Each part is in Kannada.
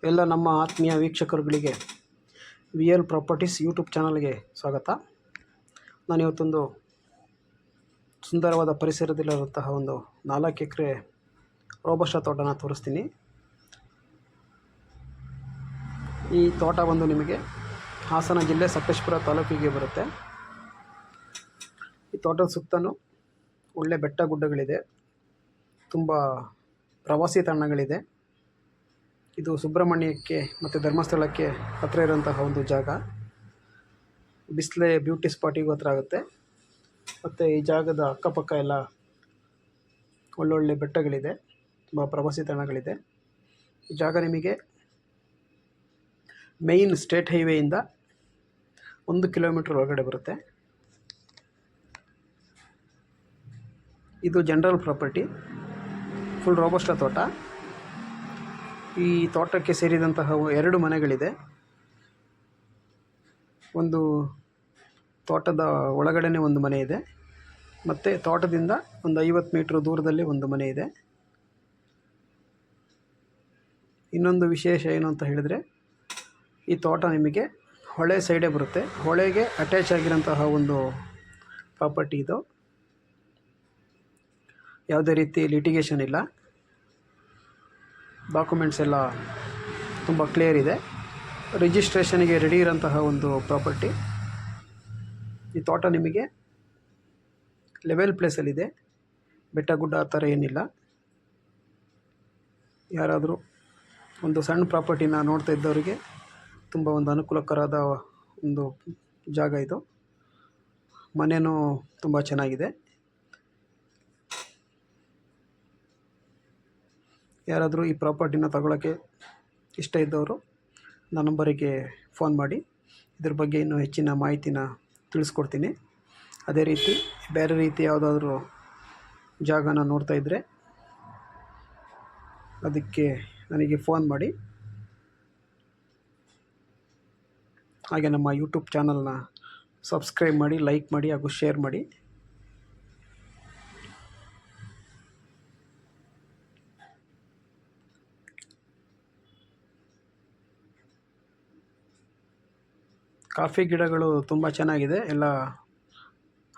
ಎಲ್ಲ ನಮ್ಮ ಆತ್ಮೀಯ ವೀಕ್ಷಕರುಗಳಿಗೆ ವಿ ಎಲ್ ಪ್ರಾಪರ್ಟೀಸ್ ಯೂಟ್ಯೂಬ್ ಚಾನಲ್ಗೆ ಸ್ವಾಗತ. ನಾನಿವತ್ತೊಂದು ಸುಂದರವಾದ ಪರಿಸರದಲ್ಲಿರುವಂತಹ ಒಂದು 4 ಎಕರೆ ರೋಬಸ್ಟ ತೋಟನ ತೋರಿಸ್ತೀನಿ. ಈ ತೋಟ ಬಂದು ನಿಮಗೆ ಹಾಸನ ಜಿಲ್ಲೆ ಸಕಲೇಶಪುರ ತಾಲೂಕಿಗೆ ಬರುತ್ತೆ. ಈ ತೋಟದ ಸುತ್ತಲೂ ಒಳ್ಳೆ ಬೆಟ್ಟ ಗುಡ್ಡಗಳಿದೆ, ತುಂಬ ಪ್ರವಾಸಿ ತಾಣಗಳಿದೆ. ಇದು ಸುಬ್ರಹ್ಮಣ್ಯಕ್ಕೆ ಮತ್ತು ಧರ್ಮಸ್ಥಳಕ್ಕೆ ಹತ್ತಿರ ಇರುವಂತಹ ಒಂದು ಜಾಗ. ಬಿಸ್ಲೆ ಬ್ಯೂಟಿ ಸ್ಪಾಟಿಗೂ ಹತ್ರ ಆಗುತ್ತೆ. ಮತ್ತು ಈ ಜಾಗದ ಅಕ್ಕಪಕ್ಕ ಎಲ್ಲ ಒಳ್ಳೊಳ್ಳೆ ಬೆಟ್ಟಗಳಿದೆ, ತುಂಬ ಪ್ರವಾಸಿ ತಾಣಗಳಿದೆ. ಈ ಜಾಗ ನಿಮಗೆ ಮೇಯ್ನ್ ಸ್ಟೇಟ್ ಹೈವೇಯಿಂದ 1 ಕಿಲೋಮೀಟ್ರ್ ಒಳಗಡೆ ಬರುತ್ತೆ. ಇದು ಜನರಲ್ ಪ್ರಾಪರ್ಟಿ, ಫುಲ್ ರೋಬಸ್ಟ ತೋಟ. ಈ ತೋಟಕ್ಕೆ ಸೇರಿದಂತಹ 2 ಮನೆಗಳಿದೆ. ಒಂದು ತೋಟದ ಒಳಗಡೆನೇ ಒಂದು ಮನೆ ಇದೆ, ಮತ್ತು ತೋಟದಿಂದ ಒಂದು 50 ಮೀಟ್ರ್ ದೂರದಲ್ಲಿ ಒಂದು ಮನೆ ಇದೆ. ಇನ್ನೊಂದು ವಿಶೇಷ ಏನು ಅಂತ ಹೇಳಿದರೆ, ಈ ತೋಟ ನಿಮಗೆ ಹೊಳೆ ಸೈಡೇ ಬರುತ್ತೆ. ಹೊಳೆಗೆ ಅಟ್ಯಾಚ್ ಆಗಿರೋಂತಹ ಒಂದು ಪ್ರಾಪರ್ಟಿ ಇದು. ಯಾವುದೇ ರೀತಿ ಲಿಟಿಗೇಷನ್ ಇಲ್ಲ, ಡಾಕ್ಯುಮೆಂಟ್ಸ್ ಎಲ್ಲ ತುಂಬ ಕ್ಲಿಯರ್ ಇದೆ. ರಿಜಿಸ್ಟ್ರೇಷನ್ಗೆ ರೆಡಿ ಇರೋಂತಹ ಒಂದು ಪ್ರಾಪರ್ಟಿ. ಈ ತೋಟ ನಿಮಗೆ ಲೆವೆಲ್ ಪ್ಲೇಸಲ್ಲಿದೆ, ಬೆಟ್ಟ ಗುಡ್ಡ ಆ ಥರ ಏನಿಲ್ಲ. ಯಾರಾದರೂ ಒಂದು ಸಣ್ಣ ಪ್ರಾಪರ್ಟಿನ ನೋಡ್ತಾ ಇದ್ದವರಿಗೆ ತುಂಬ ಒಂದು ಅನುಕೂಲಕರದ ಒಂದು ಜಾಗ ಇದು. ಮನೆಯೂ ತುಂಬ ಚೆನ್ನಾಗಿದೆ. ಯಾರಾದರೂ ಈ ಪ್ರಾಪರ್ಟಿನ ತಗೊಳ್ಳೋಕ್ಕೆ ಇಷ್ಟ ಇದ್ದವರು ನನ್ನ ನಂಬರಿಗೆ ಫೋನ್ ಮಾಡಿ, ಇದ್ರ ಬಗ್ಗೆ ಇನ್ನೂ ಹೆಚ್ಚಿನ ಮಾಹಿತಿನ ತಿಳಿಸ್ಕೊಡ್ತೀನಿ. ಅದೇ ರೀತಿ ಬೇರೆ ರೀತಿ ಯಾವುದಾದ್ರೂ ಜಾಗನ ನೋಡ್ತಾ ಇದ್ದರೆ ಅದಕ್ಕೆ ನನಗೆ ಫೋನ್ ಮಾಡಿ. ಹಾಗೆ ನಮ್ಮ ಯೂಟ್ಯೂಬ್ ಚಾನಲ್ನ ಸಬ್ಸ್ಕ್ರೈಬ್ ಮಾಡಿ, ಲೈಕ್ ಮಾಡಿ ಹಾಗೂ ಶೇರ್ ಮಾಡಿ. ಕಾಫಿ ಗಿಡಗಳು ತುಂಬ ಚೆನ್ನಾಗಿದೆ, ಎಲ್ಲ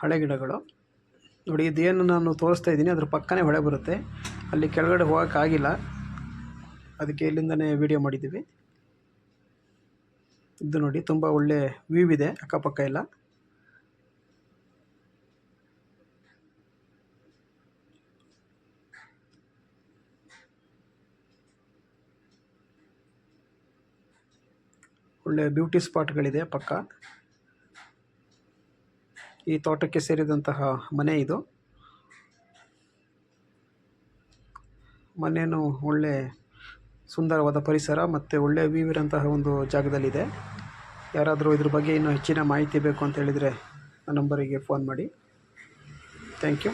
ಹಳೆ ಗಿಡಗಳು ನೋಡಿ. ಇದೇನು ನಾನು ತೋರಿಸ್ತಾ ಇದ್ದೀನಿ ಅದ್ರ ಪಕ್ಕನೇ ಹೊಳೆ ಬರುತ್ತೆ. ಅಲ್ಲಿ ಕೆಳಗಡೆ ಹೋಗೋಕ್ಕಾಗಿಲ್ಲ, ಅದಕ್ಕೆ ಇಲ್ಲಿಂದನೇ ವಿಡಿಯೋ ಮಾಡಿದ್ದೀವಿ. ಇದು ನೋಡಿ, ತುಂಬ ಒಳ್ಳೆ ವ್ಯೂ ಇದೆ ಅಕ್ಕಪಕ್ಕ ಎಲ್ಲ. ಒಳ್ಳೆ ಬ್ಯೂಟಿ ಸ್ಪಾಟ್ಗಳಿದೆ ಪಕ್ಕ. ಈ ತೋಟಕ್ಕೆ ಸೇರಿದಂತಹ ಮನೆ ಇದು. ಮನೆಯೂ ಒಳ್ಳೆ ಸುಂದರವಾದ ಪರಿಸರ ಮತ್ತು ಒಳ್ಳೆ ವ್ಯೂ ಇರೋಂತಹ ಒಂದು ಜಾಗದಲ್ಲಿದೆ. ಯಾರಾದರೂ ಇದ್ರ ಬಗ್ಗೆ ಇನ್ನೂ ಹೆಚ್ಚಿನ ಮಾಹಿತಿ ಬೇಕು ಅಂತ ಹೇಳಿದರೆ ಆ ನಂಬರಿಗೆ ಫೋನ್ ಮಾಡಿ. Thank you.